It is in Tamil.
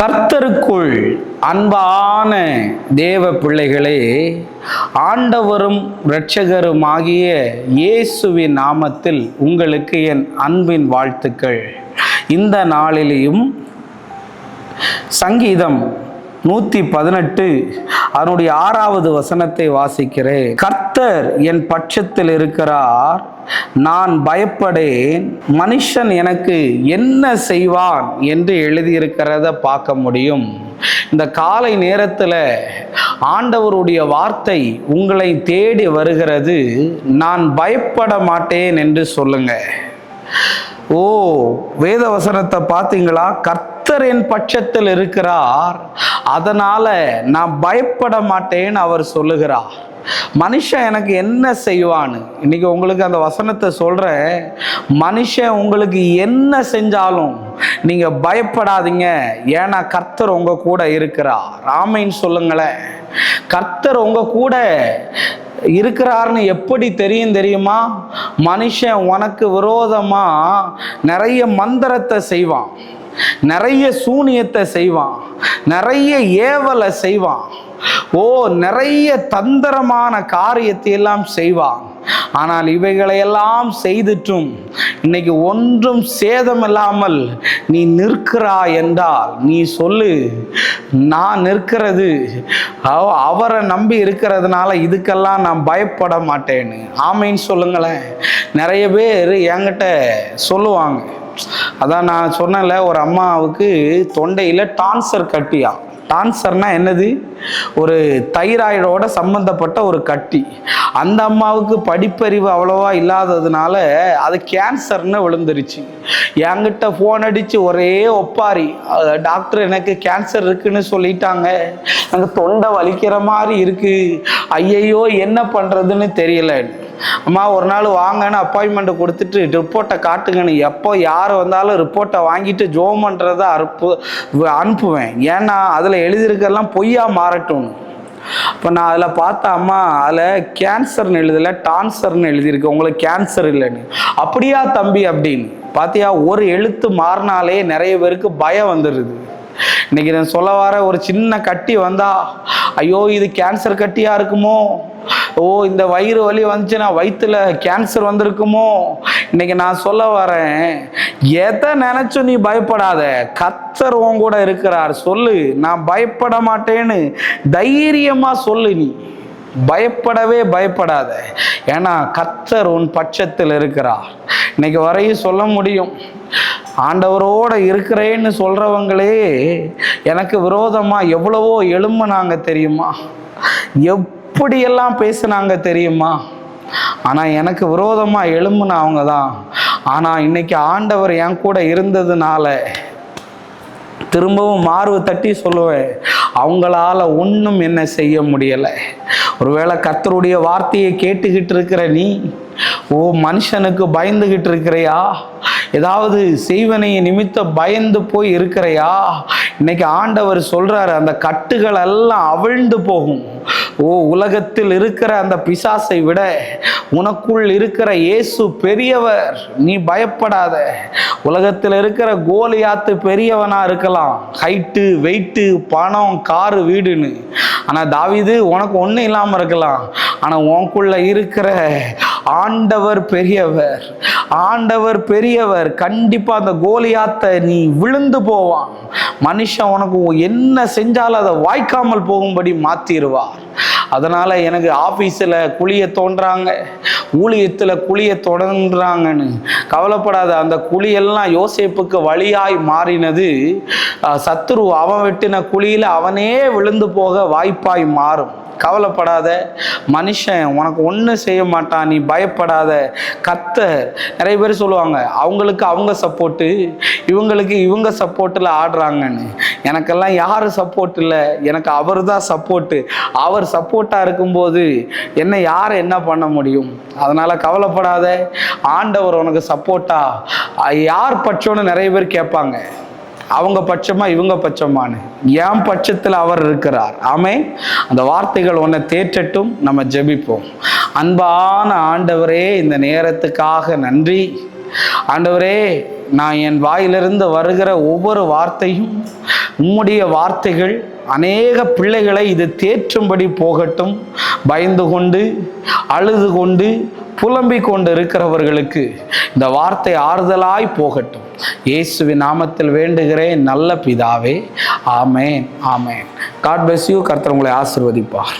கர்த்தருக்குள் அன்பான தேவ பிள்ளைகளே, ஆண்டவரும் இரட்சகருமாகிய இயேசுவின் நாமத்தில் உங்களுக்கு என் அன்பின் வாழ்த்துக்கள். இந்த நாளிலேயும் சங்கீதம் 118 அதனுடைய 6வது வசனத்தை வாசிக்கிறேன். கர்த்தர் என் பட்சத்தில் இருக்கிறார், நான் பயப்படேன். மனுஷன் எனக்கு என்ன செய்வான் என்று எழுதியிருக்கிறத பார்க்க முடியும். இந்த காலை நேரத்தில் ஆண்டவருடைய வார்த்தை உங்களை தேடி வருகிறது. நான் பயப்பட மாட்டேன் என்று சொல்லுங்க. ஓ, வேத வசனத்தை பார்த்தீங்களா? கர்த்தர் என் பட்சத்தில் இருக்கிறார், அதனால நான் பயப்பட மாட்டேன்னு அவர் சொல்லுகிறார். மனுஷன் எனக்கு என்ன செய்வான்னு இன்னைக்கு உங்களுக்கு அந்த வசனத்தை சொல்றேன். மனுஷன் உங்களுக்கு என்ன செஞ்சாலும் நீங்க பயப்படாதீங்க, ஏன்னா கர்த்தர் உங்க கூட இருக்கிறார். ஆமென் சொல்லுங்களேன். கர்த்தர் உங்க கூட இருக்கிறார்னு எப்படி தெரியுமா? மனுஷன் உனக்கு விரோதமா நிறைய மந்திரத்தை செய்வான், நிறைய சூனியத்தை செய்வான், நிறைய ஏவலை செய்வான், நிறைய தந்திரமான காரியத்தை எல்லாம் செய்வான். ஆனால் இவைகளையெல்லாம் செய்துட்டும் இன்னைக்கு ஒன்றும் சேதமில்லாமல் நீ நிற்கிறாய் என்றால் நீ சொல்லு, நான் நிற்கிறது அவரை நம்பி இருக்கிறதுனால இதுக்கெல்லாம் நான் பயப்பட மாட்டேன்னு. ஆமைன்னு சொல்லுங்களேன். நிறைய பேர் என்கிட்ட சொல்லுவாங்க, அதான் நான் சொன்னேன்ல, ஒரு அம்மாவுக்கு தொண்டையில் டான்சர் கட்டியா. டான்சர்னா என்னது? ஒரு தைராய்டோட சம்பந்தப்பட்ட ஒரு கட்டி. அந்த அம்மாவுக்கு படிப்பறிவு அவ்வளோவா இல்லாததுனால அது கேன்சர்னு விழுந்துருச்சு. என்கிட்ட ஃபோன் அடித்து ஒரே ஒப்பாரி, டாக்டர் எனக்கு கேன்சர் இருக்குன்னு சொல்லிட்டாங்க, எனக்கு தொண்டை வலிக்கிற மாதிரி இருக்கு, ஐயையோ என்ன பண்ணுறதுன்னு தெரியல. அம்மா ஒரு நாள் வாங்கன்னு அப்பாயின்மெண்ட் கொடுத்துட்டு ரிப்போர்ட்டை காட்டுங்கன்னு. எப்போ யார் வந்தாலும் ரிப்போர்ட்டை வாங்கிட்டு ஜோம் பண்ணுறதை அனுப்புவேன். ஏன்னா அதில் எழுதியிருக்கெல்லாம் பொய்யா மாறட்டும். இப்போ நான் அதில் பார்த்தா, அம்மா அதில் கேன்சர்னு எழுதலை, டான்சர்னு எழுதியிருக்கு, உங்களுக்கு கேன்சர் இல்லைன்னு. அப்படியா தம்பி அப்படின்னு பார்த்தியா? ஒரு எழுத்து மாறினாலே நிறைய பேருக்கு பயம் வந்துடுது. இன்னைக்கு நான் சொல்ல வர ஒரு சின்ன கட்டி வந்தா, ஐயோ இது கேன்சர் கட்டியா இருக்குமோ, இந்த வயிறு வலி வந்துச்சுன்னா வயிற்றுல கேன்சர் வந்திருக்குமோ. இன்னைக்கு நான் சொல்ல வரேன், எதை நினைச்சும் நீ பயப்படாத, கர்த்தர் உன் கூட இருக்கிறார். சொல்லு, நான் பயப்பட மாட்டேன்னு தைரியமா சொல்லு. நீ பயப்படவே பயப்படாத, ஏன்னா கர்த்தர் உன் பட்சத்தில் இருக்கிறார். இன்னைக்கு வரையும் சொல்ல முடியும், ஆண்டவரோட இருக்கிறேன்னு சொல்றவங்களே எனக்கு விரோதமா எவ்வளவோ எழும்புனாங்க தெரியுமா, எப்படியெல்லாம் பேசுனாங்க தெரியுமா. ஆனா எனக்கு விரோதமா எழும்புனவங்க தான். ஆனா இன்னைக்கு ஆண்டவர் என் கூட இருந்ததுனால திரும்பவும் மார்பு தட்டி சொல்லுவேன், அவங்களால ஒன்றும் என்ன செய்ய முடியலை. ஒருவேளை கர்த்தருடைய வார்த்தையை கேட்டுக்கிட்டு இருக்கிற நீ மனுஷனுக்கு பயந்துகிட்டு இருக்கிறையா? ஏதாவது செய்வனை நிமித்த பயந்து போய் இருக்கிறையா? இன்னைக்கு ஆண்டவர் சொல்றாரு, அந்த கட்டுகள் எல்லாம் அவிழ்ந்து போகும். உலகத்தில் இருக்கிற அந்த பிசாசை விட உனக்குள் இருக்கிற இயேசு பெரியவர். நீ பயப்படாத. உலகத்தில் இருக்கிற கோலியாத்து பெரியவனா இருக்கலாம், ஹைட்டு, வெயிட்டு, பணம், காரு, வீடுன்னு. ஆனா தாவீது உனக்கு ஒன்றும் இல்லாம இருக்கலாம், ஆனா உனக்குள்ள இருக்கிற ஆண்டவர் பெரியவர். ஆண்டவர் பெரியவர். கண்டிப்பா அந்த கோலியாத்தை நீ விழுந்து போவான். மனுஷன் உனக்கு என்ன செஞ்சாலும் அதை வாய்க்காமல் போகும்படி மாத்திடுவார். அதனால எனக்கு ஆபீஸில் குழிய தோன்றாங்க, ஊழியத்தில் குழிய தொடர்றாங்கன்னு கவலைப்படாத. அந்த குழியெல்லாம் யோசேப்புக்கு வழியாய் மாறினது. சத்துரு அவன் வெட்டின குழியில அவனே விழுந்து போக வாய்ப்பாய் மாறும். கவலைப்படாத. மனுஷன் உனக்கு ஒன்றும் செய்ய மாட்டான், நீ பயப்படாத. கர்த்தர். நிறைய பேர் சொல்லுவாங்க, அவங்களுக்கு அவங்க சப்போர்ட்டு, இவங்களுக்கு இவங்க சப்போர்ட்டில் ஆடுறாங்கன்னு. எனக்கெல்லாம் யார் சப்போர்ட் இல்லை, எனக்கு அவர் தான் சப்போர்ட்டு. அவர் சப்போர்ட்டாக இருக்கும்போது என்ன யார் என்ன பண்ண முடியும்? அதனால் கவலைப்படாத. ஆண்டவர் உனக்கு சப்போர்ட்டா. யார் பட்சம்னு நிறைய பேர் கேட்பாங்க, அவங்க பட்சமா இவங்க பட்சமானு. என் பட்சத்தில் அவர் இருக்கிறார். ஆமென். அந்த வார்த்தைகள் உன்னை தேற்றட்டும். நம்ம ஜெபிப்போம். அன்பான ஆண்டவரே, இந்த நேரத்துக்காக நன்றி. ஆண்டவரே, நான் என் வாயிலிருந்து வருகிற ஒவ்வொரு வார்த்தையும் உம்முடைய வார்த்தைகள் அநேக பிள்ளைகளை இது தேற்றும்படி போகட்டும். பயந்து கொண்டு, அழுது கொண்டு, புலம்பிக் கொண்டு இருக்கிறவர்களுக்கு இந்த வார்த்தை ஆறுதலாய் போகட்டும். இயேசுவின் நாமத்தில் வேண்டுகிறேன் நல்ல பிதாவே. ஆமேன், ஆமேன். God bless you. கர்த்தர் உங்களை ஆசீர்வதிப்பார்.